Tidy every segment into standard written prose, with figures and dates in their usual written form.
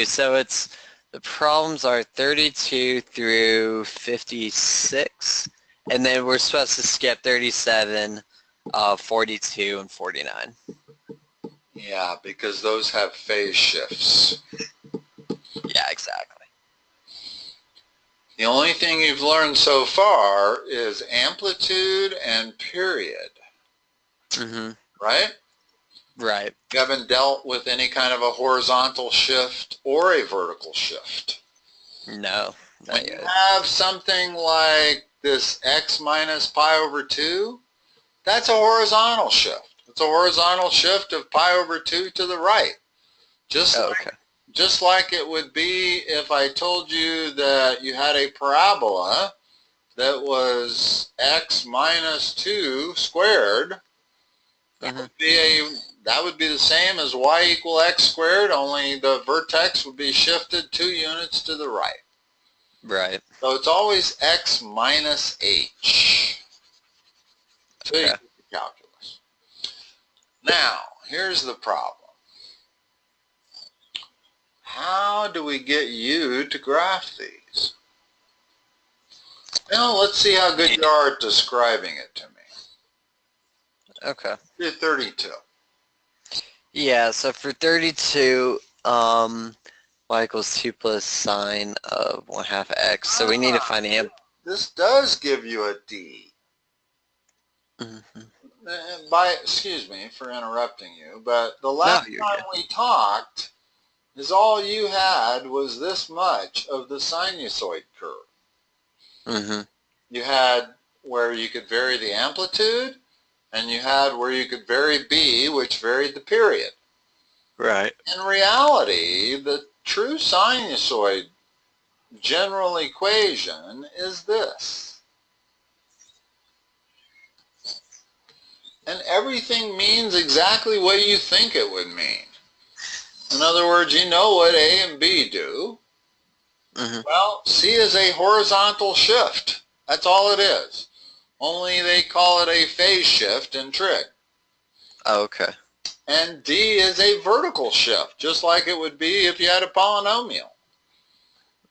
So it's, the problems are 32 through 56, and then we're supposed to skip 37, 42, and 49. Yeah, because those have phase shifts. Yeah, exactly. The only thing you've learned so far is amplitude and period. Mm-hmm. Right? Right. You haven't dealt with any kind of a horizontal shift or a vertical shift. No, When not you yet. have something like this x minus pi over 2, that's a horizontal shift. It's a horizontal shift of pi over 2 to the right. Just like it would be if I told you that you had a parabola that was x minus 2 squared. That would be the same as y equal x squared, only the vertex would be shifted 2 units to the right. Right. So it's always x minus h. So you get the calculus. Now, here's the problem. How do we get you to graph these? Well, let's see how good you are at describing it to me. Okay. Do 32. Yeah, so for 32, y equals 2 plus sine of 1/2 x. So we need to find the This does give you a d. Excuse me for interrupting you, but the last time we talked is all you had was this much of the sinusoid curve. You had where you could vary the amplitude, and you had where you could vary b, which varied the period. Right. In reality, the true sinusoid general equation is this. And everything means exactly what you think it would mean. In other words, you know what A and B do. Well, C is a horizontal shift. That's all it is. Only they call it a phase shift in trig. Okay. And D is a vertical shift, just like it would be if you had a polynomial.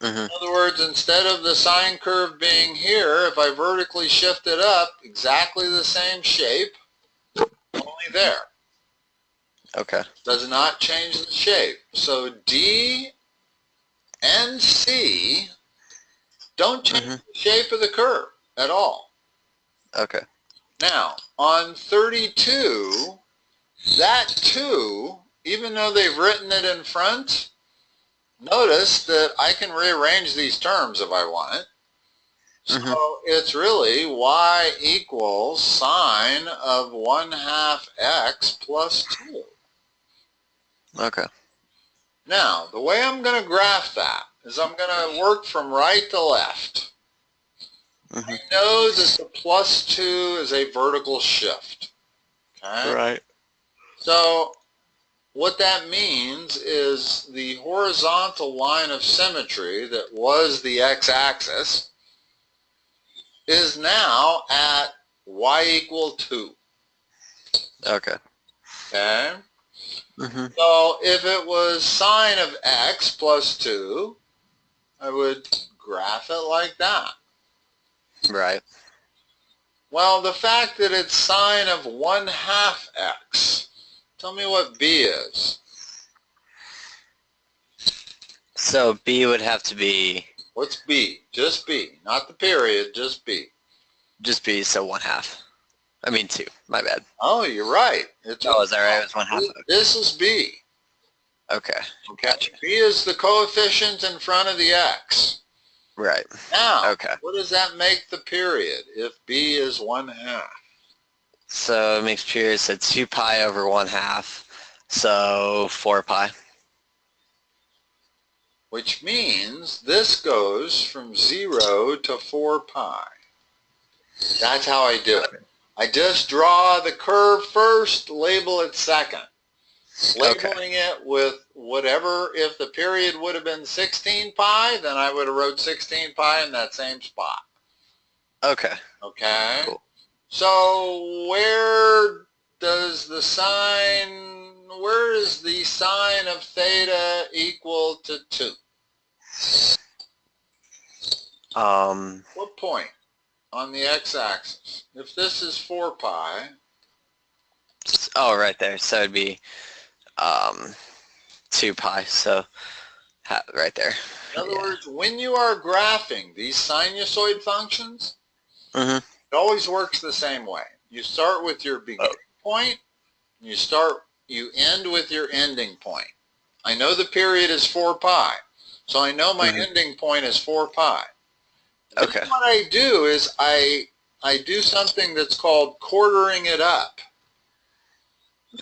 In other words, instead of the sine curve being here, if I vertically shift it up, exactly the same shape, only there. Okay. Does not change the shape. So D and C don't change the shape of the curve at all. Okay. Now, on 32, that 2, even though they've written it in front, notice that I can rearrange these terms if I want. So it's really y equals sine of 1/2 x plus 2. Okay. Now, the way I'm going to graph that is I'm going to work from right to left. I know that the plus 2 is a vertical shift. Okay? Right. So what that means is the horizontal line of symmetry that was the x-axis is now at y equal 2. Okay. Okay? So if it was sine of x plus 2, I would graph it like that. Right. Well, the fact that it's sine of 1/2 x, tell me what b is. So b would have to be... What's b? Just b. Not the period, just b. Just b, so 1/2. I mean 2. My bad. Oh, you're right. Is that right? It was 1/2. Okay. This is b. Okay. Gotcha. B is the coefficient in front of the x. Right. Now, what does that make the period if b is 1/2? So it makes period, so 2 pi over 1/2. So 4 pi. Which means this goes from 0 to 4 pi. That's how I do it. I just draw the curve first, label it second. Labeling it with whatever, if the period would have been 16 pi, then I would have wrote 16 pi in that same spot. Okay. Okay? Cool. So where does the sine where is the sine of theta equal to 2? What point on the x-axis? If this is 4 pi, oh, right there. So it'd be 2 pi. So right there. in other words, when you are graphing these sinusoid functions, Mm-hmm. it always works the same way. You start with your beginning point, you end with your ending point. I know the period is 4 pi, so I know my ending point is 4 pi. Okay. Then what I do is I do something that's called quartering it up.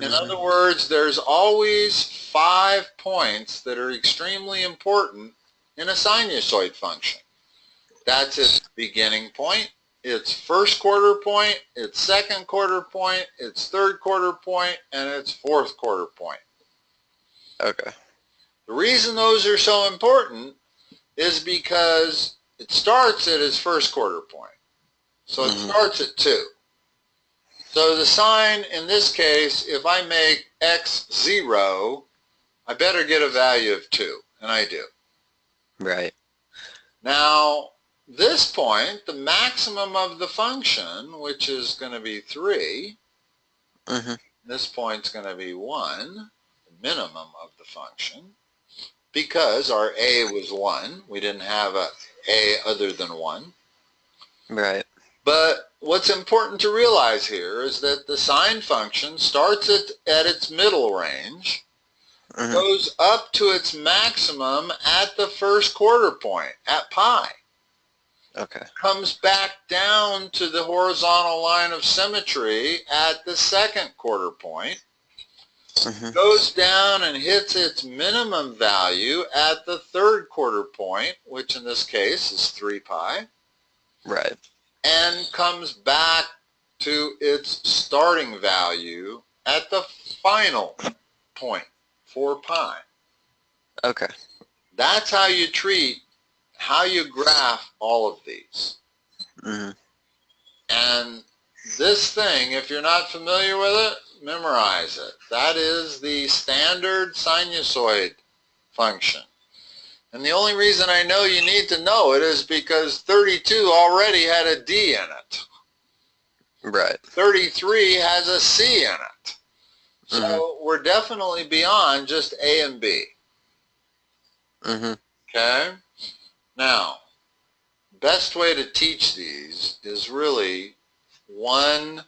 In other words, there's always 5 points that are extremely important in a sinusoid function. That's its beginning point, its first quarter point, its second quarter point, its third quarter point, and its fourth quarter point. Okay. The reason those are so important is because it starts at its first quarter point. So it starts at 2. So the sine, in this case, if I make x 0, I better get a value of 2, and I do. Right. Now, this point, the maximum of the function, which is going to be 3, this point's going to be 1, the minimum of the function, because our a was 1. We didn't have a other than 1. Right. But what's important to realize here is that the sine function starts at its middle range, goes up to its maximum at the first quarter point, at pi. Okay. Comes back down to the horizontal line of symmetry at the second quarter point, goes down and hits its minimum value at the third quarter point, which in this case is 3 pi. Right. And comes back to its starting value at the final point, 4 pi. Okay. That's how you graph all of these. And this thing, if you're not familiar with it, memorize it. That is the standard sinusoid function. And the only reason I know you need to know it is because 32 already had a D in it. Right. 33 has a C in it. So we're definitely beyond just A and B. Okay? Now, best way to teach these is really one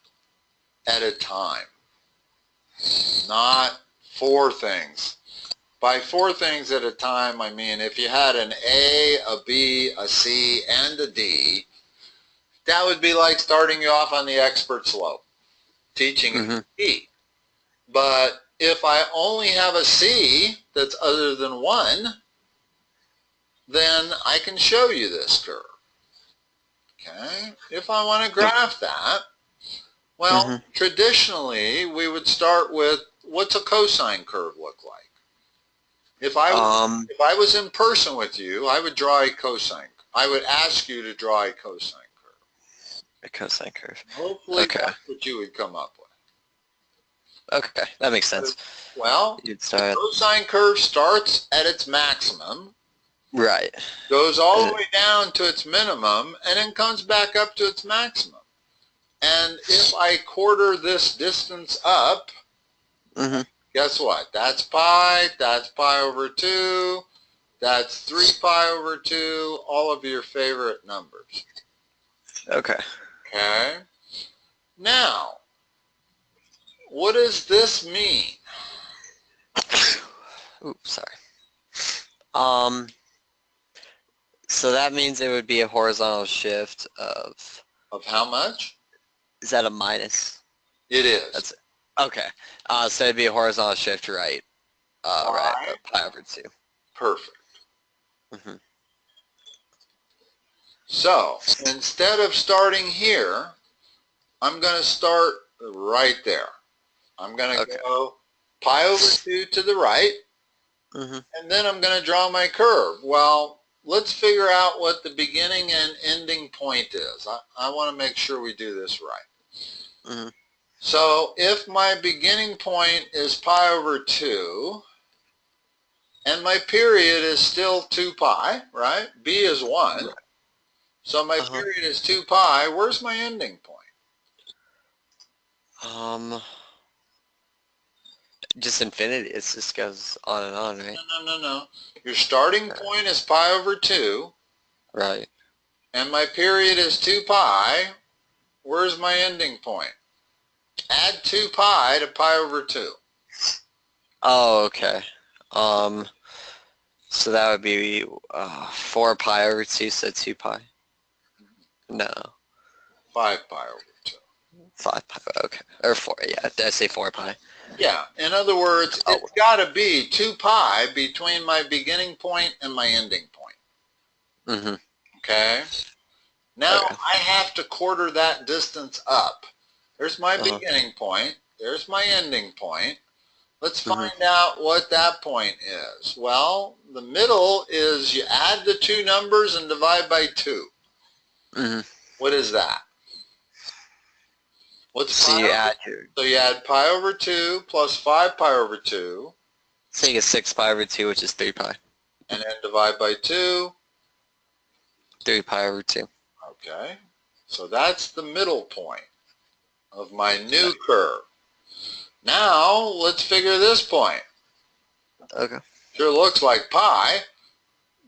at a time, not 4 things. By 4 things at a time, I mean if you had an A, a B, a C, and a D, that would be like starting you off on the expert slope, teaching E. But if I only have a C that's other than 1, then I can show you this curve. Okay? If I want to graph that, well, traditionally we would start with, what's a cosine curve look like? If I was in person with you, I would draw a cosine. I would ask you to draw a cosine curve. A cosine curve. Hopefully that's what you would come up with. Okay, that makes sense. Well, the cosine curve starts at its maximum. Right. Goes all the way down to its minimum, and then comes back up to its maximum. And if I quarter this distance up, guess what? That's pi over 2, that's 3 pi over 2, all of your favorite numbers. Okay. Okay? Now, what does this mean? Oops, sorry. So that means it would be a horizontal shift of... Of how much? Is that a minus? It is. That's it. Okay. So it'd be a horizontal shift right. Right. Pi over 2. Perfect. So, instead of starting here, I'm going to start right there. I'm going to go pi over 2 to the right, and then I'm going to draw my curve. Well, let's figure out what the beginning and ending point is. I want to make sure we do this right. So if my beginning point is pi over 2, and my period is still 2 pi, right? B is 1. So my period is 2 pi. Where's my ending point? Just infinity. It just goes on and on, right? No. Your starting point is pi over 2. Right. And my period is 2 pi. Where's my ending point? Add 2 pi to pi over 2. Oh, okay. So that would be 4 pi over 2, so 2 pi. No. 5 pi over 2. 5 pi, okay. Or 4, yeah. Did I say 4 pi? Yeah. In other words, it's got to be 2 pi between my beginning point and my ending point. Mm-hmm. Okay? Now I have to quarter that distance up. There's my beginning point. There's my ending point. Let's find out what that point is. Well, the middle is you add the two numbers and divide by 2. What is that? What's pi over 2? So you add pi over 2 plus 5 pi over 2. So you get 6 pi over 2, which is 3 pi. And then divide by 2. 3 pi over 2. Okay. So that's the middle point of my new curve. Now, let's figure this point. Okay. Sure looks like pi,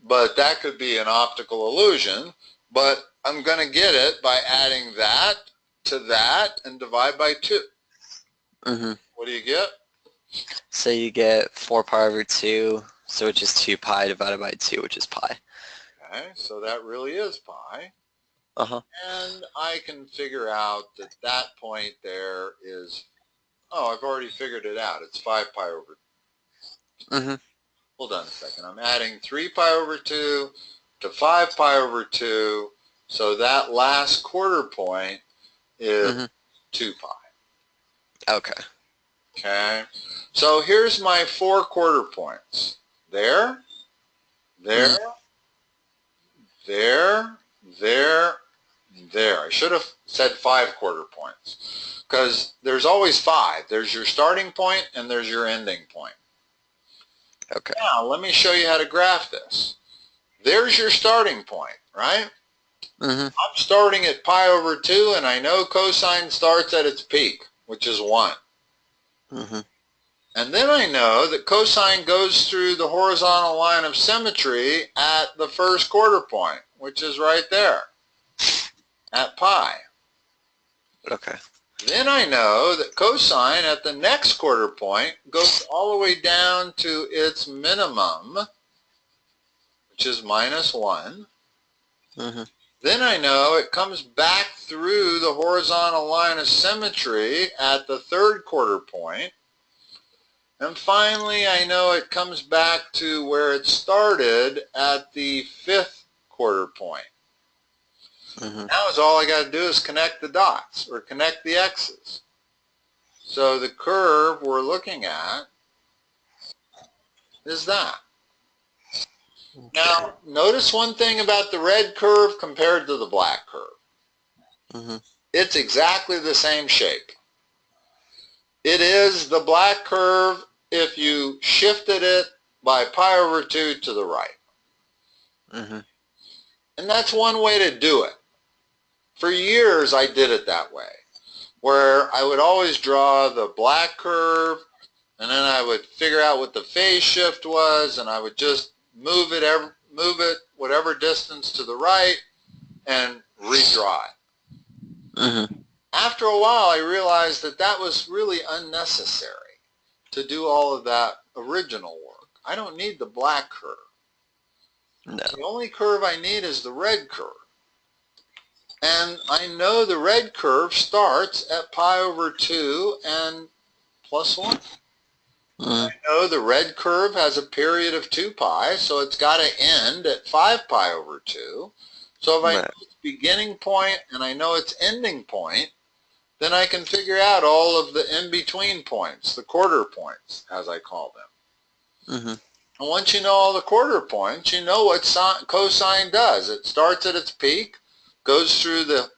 but that could be an optical illusion. But I'm going to get it by adding that to that and divide by 2. What do you get? So you get 4 pi over 2, so which is 2 pi divided by 2, which is pi. Okay, so that really is pi. And I can figure out that that point there is, oh, I've already figured it out. It's 5 pi over 2. Hold on a second. I'm adding 3 pi over 2 to 5 pi over 2. So that last quarter point is 2 pi. Okay. Okay. So here's my 4 quarter points. There, there, there, there, there. I should have said 5 quarter points because there's always 5. There's your starting point and there's your ending point. Okay. Now, let me show you how to graph this. There's your starting point, right? I'm starting at pi over 2, and I know cosine starts at its peak, which is 1. And then I know that cosine goes through the horizontal line of symmetry at the first quarter point, which is right there, at pi. Okay. Then I know that cosine at the next quarter point goes all the way down to its minimum, which is minus 1. Then I know it comes back through the horizontal line of symmetry at the third quarter point. And finally, I know it comes back to where it started at the 5th quarter point. Now all I got to do is connect the dots, or connect the x's. So the curve we're looking at is that. Now, notice one thing about the red curve compared to the black curve. It's exactly the same shape. It is the black curve if you shifted it by pi over 2 to the right. And that's one way to do it. For years I did it that way, where I would always draw the black curve, and then I would figure out what the phase shift was, and I would just move it whatever distance to the right and redraw it. After a while, I realized that that was really unnecessary to do all of that original work. I don't need the black curve. The only curve I need is the red curve. And I know the red curve starts at pi over 2 and plus 1. I know the red curve has a period of 2 pi, so it's got to end at 5 pi over 2. So if I know its beginning point and I know its ending point, then I can figure out all of the in-between points, the quarter points, as I call them. And once you know all the quarter points, you know what cosine does. It starts at its peak, goes through the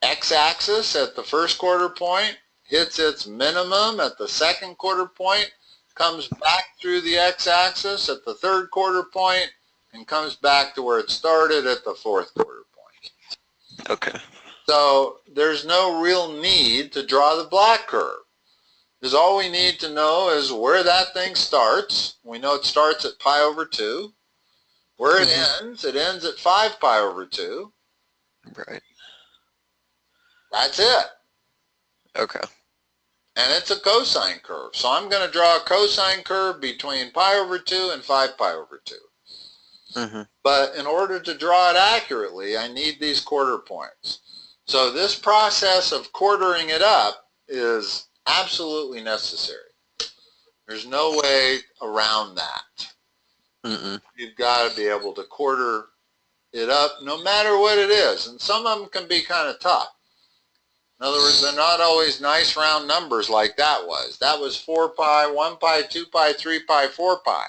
x-axis at the first quarter point, hits its minimum at the second quarter point, comes back through the x-axis at the third quarter point, and comes back to where it started at the fourth quarter point. Okay. So there's no real need to draw the black curve. Because all we need to know is where that thing starts. We know it starts at pi over 2. Where it ends at 5 pi over 2. Right. That's it. Okay. And it's a cosine curve. So I'm going to draw a cosine curve between pi over 2 and 5 pi over 2. But in order to draw it accurately, I need these quarter points. So this process of quartering it up is absolutely necessary. There's no way around that. You've got to be able to quarter it up no matter what it is. And some of them can be kind of tough. In other words, they're not always nice round numbers like that was. That was 4 pi, 1 pi, 2 pi, 3 pi, 4 pi.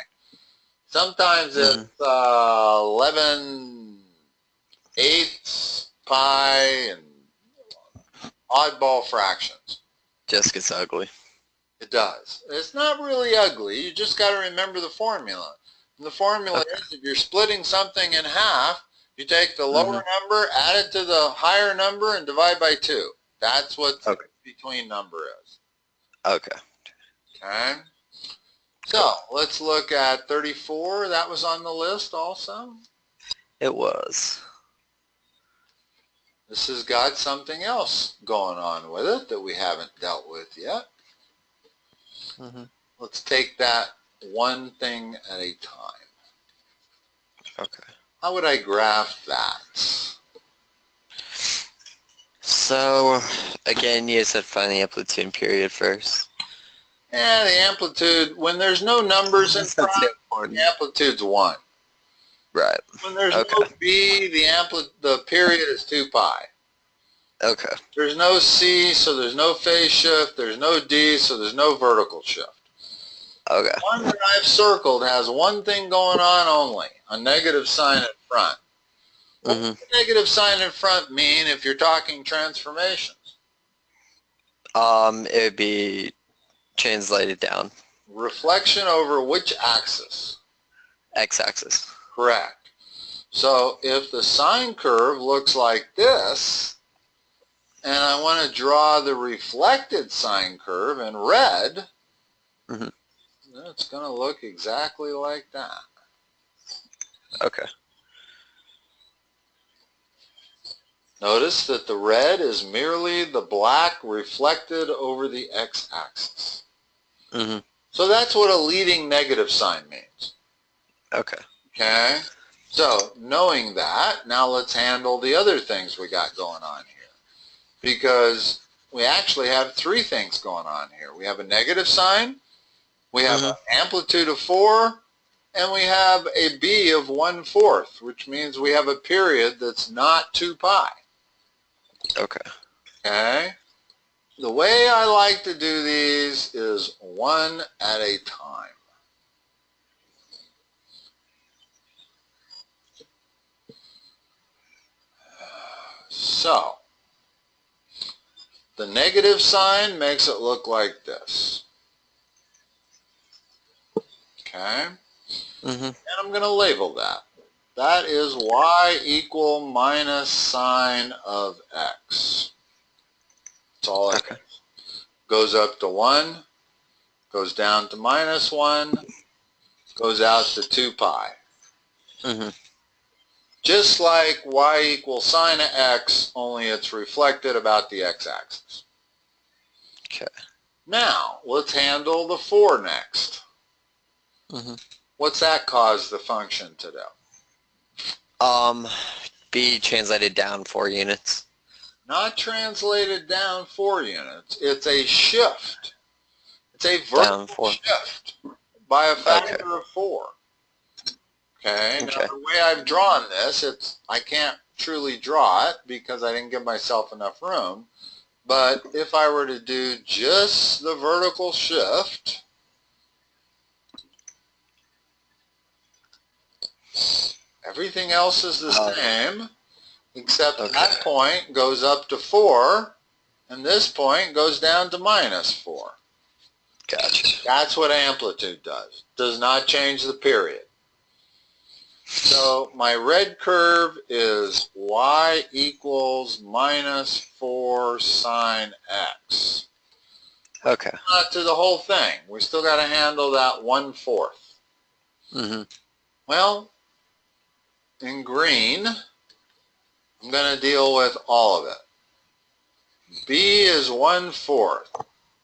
Sometimes it's 11 eighths pi and oddball fractions. Just gets ugly. It does. It's not really ugly. You just got to remember the formula. And the formula is if you're splitting something in half, you take the lower number, add it to the higher number, and divide by 2. That's what the between number is. Okay. Okay. So let's look at 34. That was on the list also. It was. This has got something else going on with it that we haven't dealt with yet. Let's take that one thing at a time. Okay. How would I graph that? So, again, you said find the amplitude and period first. Yeah, the amplitude, when there's no numbers in front, the amplitude's 1. Right. When there's no b, the period is 2 pi. Okay. There's no c, so there's no phase shift. There's no d, so there's no vertical shift. Okay. The one that I've circled has one thing going on only, a negative sign in front. What does the negative sign in front mean if you're talking transformations? It would be translated down. Reflection over which axis? X-axis. Correct. So if the sine curve looks like this, and I want to draw the reflected sine curve in red, it's going to look exactly like that. Okay. Notice that the red is merely the black reflected over the x-axis. So that's what a leading negative sign means. Okay. Okay? So, knowing that, now let's handle the other things we got going on here. Because we actually have 3 things going on here. We have a negative sign, we have an amplitude of 4, and we have a b of 1/4, which means we have a period that's not 2 pi. Okay. Okay? The way I like to do these is one at a time. So, the negative sign makes it look like this. Okay? And I'm going to label that. That is y equal minus sine of x. That's all it is. Goes up to 1, goes down to minus 1, goes out to 2 pi. Just like y equals sine of x, only it's reflected about the x-axis. Okay. Now, let's handle the 4 next. What's that cause the function to do? Be translated down 4 units. Not translated down 4 units. It's a shift. It's a vertical shift by a factor of 4. Okay, now the way I've drawn this, I can't truly draw it because I didn't give myself enough room. But if I were to do just the vertical shift, everything else is the same, except that point goes up to 4, and this point goes down to minus 4. Gotcha. That's what amplitude does. Does not change the period. So my red curve is y equals minus 4 sine x. Okay. Not to the whole thing. We still got to handle that 1/4. Mm-hmm. Well, in green, I'm going to deal with all of it. B is 1/4.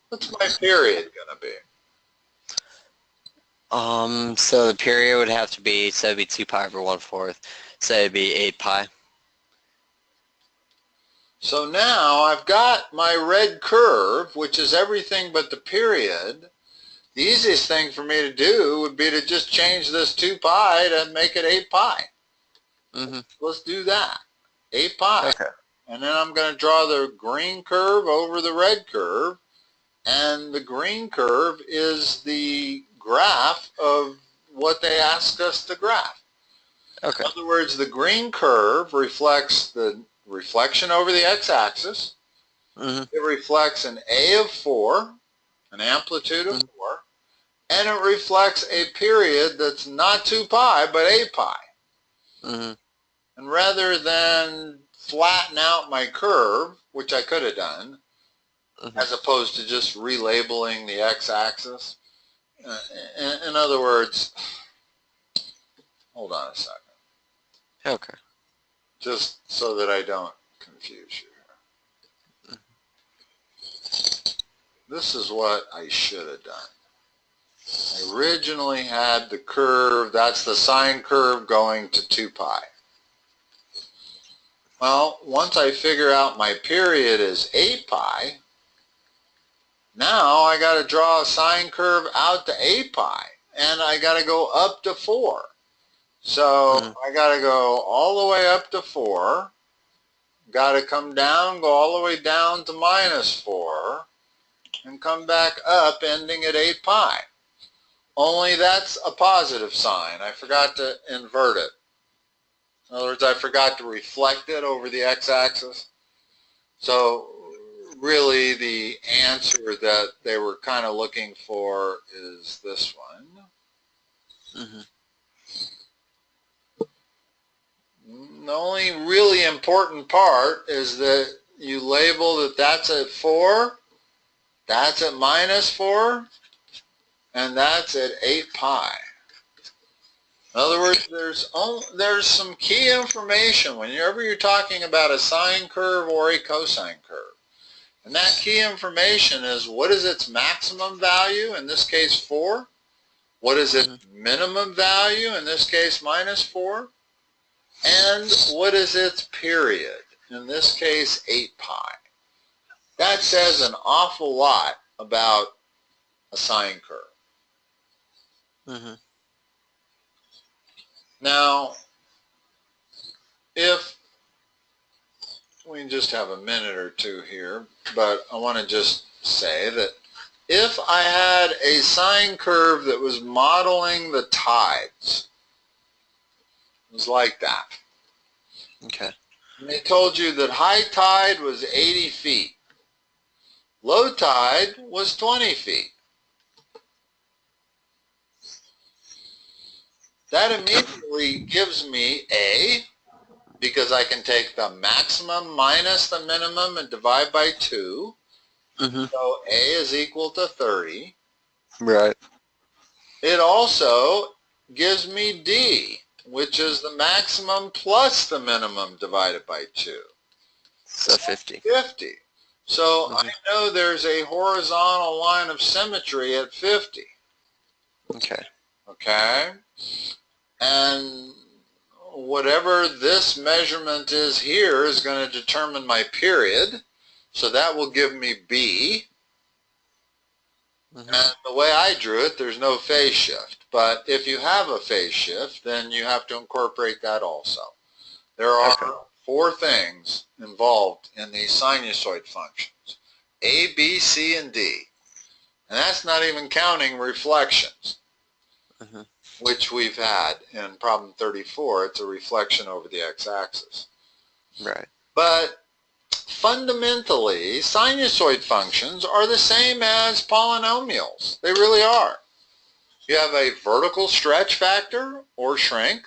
What's my period going to be? So the period would have to be, so it'd be 2 pi over 1/4. So it'd be 8 pi. So now I've got my red curve, which is everything but the period. The easiest thing for me to do would be to just change this 2 pi to make it 8 pi. Mm-hmm. Let's do that. 8 pi. Okay. And then I'm going to draw the green curve over the red curve. And the green curve is the graph of what they asked us to graph. Okay. In other words, the green curve reflects the reflection over the x-axis. Mm-hmm. It reflects an A of 4, an amplitude of 4, and it reflects a period that's not 2 pi, but 8 pi. Mm-hmm. And rather than flatten out my curve, which I could have done, as opposed to just relabeling the x-axis, in other words, hold on a second. Okay. Just so that I don't confuse you. This is what I should have done. I originally had the curve, that's the sine curve going to 2 pi. Well, once I figure out my period is 8 pi, now I got to draw a sine curve out to 8 pi, and I got to go up to 4. So I got to go all the way up to 4, got to come down, go all the way down to minus 4, and come back up ending at 8 pi. Only that's a positive sign. I forgot to invert it. In other words, I forgot to reflect it over the x-axis. So really the answer that they were kind of looking for is this one. Mm-hmm. The only really important part is that you label that that's at 4, that's at minus 4, and that's at 8 pi. In other words, there's some key information whenever you're talking about a sine curve or a cosine curve. And that key information is what is its maximum value, in this case 4? What is its minimum value, in this case minus 4? And what is its period, in this case 8 pi? That says an awful lot about a sine curve. Mm-hmm. Now, if we can just have a minute or two here, but I want to just say that if I had a sine curve that was modeling the tides, it was like that. Okay. And they told you that high tide was 80 feet. Low tide was 20 feet. That immediately gives me A, because I can take the maximum minus the minimum and divide by 2. Mm-hmm. So A is equal to 30. Right. It also gives me D, which is the maximum plus the minimum divided by 2. So 50. 50. So I know there's a horizontal line of symmetry at 50. Okay. Okay? And whatever this measurement is here is going to determine my period. So that will give me B. And the way I drew it, there's no phase shift. But if you have a phase shift, then you have to incorporate that also. There are 4 things involved in these sinusoid functions: A, B, C, and D. And that's not even counting reflections, which we've had in problem 34. It's a reflection over the x-axis. Right. But fundamentally, sinusoid functions are the same as polynomials. They really are. You have a vertical stretch factor or shrink.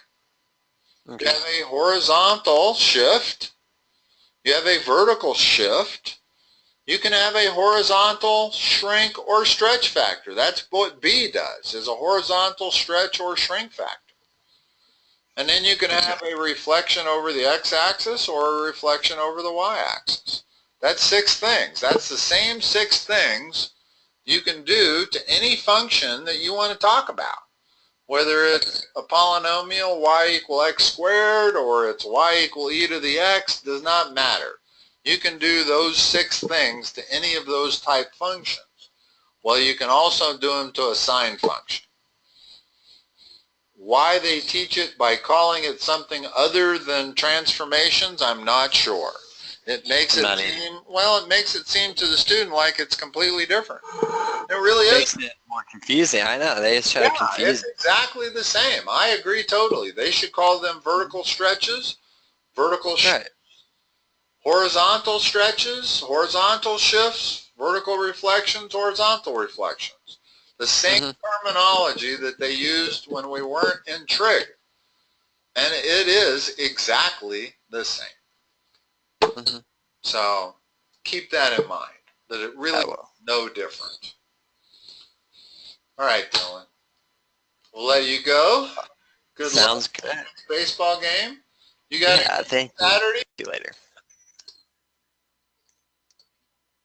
Okay. You have a horizontal shift. You have a vertical shift. You can have a horizontal shrink or stretch factor. That's what B does, is a horizontal stretch or shrink factor. And then you can have a reflection over the x-axis or a reflection over the y-axis. That's 6 things. That's the same 6 things you can do to any function that you want to talk about. Whether it's a polynomial y equal x squared or it's y equal e to the x, does not matter. You can do those 6 things to any of those type functions. Well, you can also do them to a sine function. Why they teach it by calling it something other than transformations, I'm not sure. It makes it seem, well, it makes it seem to the student like it's completely different. It really is. Makes it more confusing. I know. They just try to confuse. It's exactly the same. I agree totally. They should call them vertical stretches, vertical shifts, horizontal stretches, horizontal shifts, vertical reflections, horizontal reflections. The same terminology that they used when we weren't in trig. And it is exactly the same. So keep that in mind, that it really is no different. All right, Dylan. We'll let you go. Good luck. Sounds good. Baseball game. You got thank Saturday? you later.